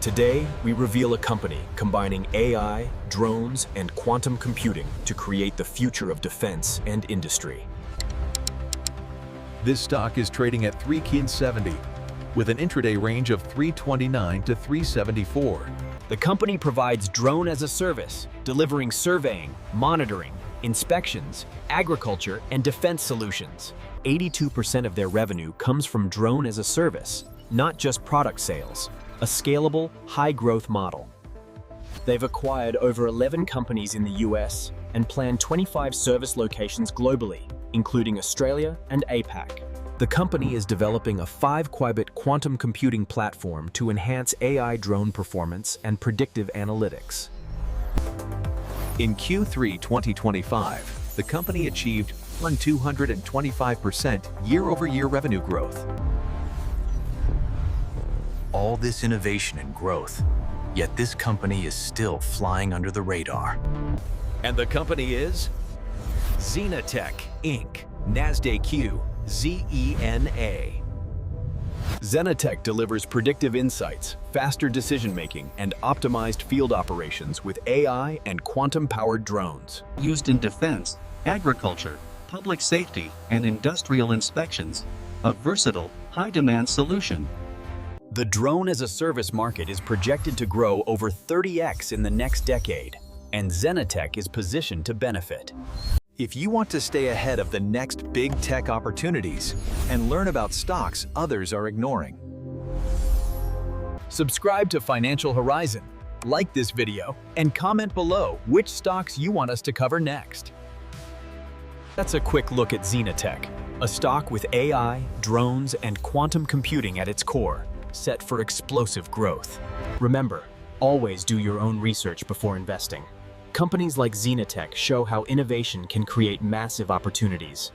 Today, we reveal a company combining AI, drones, and quantum computing to create the future of defense and industry. This stock is trading at $3.70 with an intraday range of $3.29 to $3.74. The company provides drone as a service, delivering surveying, monitoring, inspections, agriculture, and defense solutions. 82% of their revenue comes from drone as a service, not just product sales, a scalable, high-growth model. They've acquired over 11 companies in the US and plan 25 service locations globally, including Australia and APAC. The company is developing a 5-qubit quantum computing platform to enhance AI drone performance and predictive analytics. In Q3 2025, the company achieved 225% year-over-year revenue growth. All this innovation and growth, yet this company is still flying under the radar. And the company is Zenatech, Inc., NASDAQ, ZENA. Zenatech delivers predictive insights, faster decision-making, and optimized field operations with AI and quantum-powered drones. Used in defense, agriculture, public safety, and industrial inspections. A versatile, high-demand solution. The drone-as-a-service market is projected to grow over 30x in the next decade, and Zenatech is positioned to benefit. If you want to stay ahead of the next big tech opportunities and learn about stocks others are ignoring, subscribe to Financial Horizon, like this video, and comment below which stocks you want us to cover next. That's a quick look at Zenatech, a stock with AI, drones, and quantum computing at its core, set for explosive growth. Remember, always do your own research before investing. Companies like Zenatech show how innovation can create massive opportunities.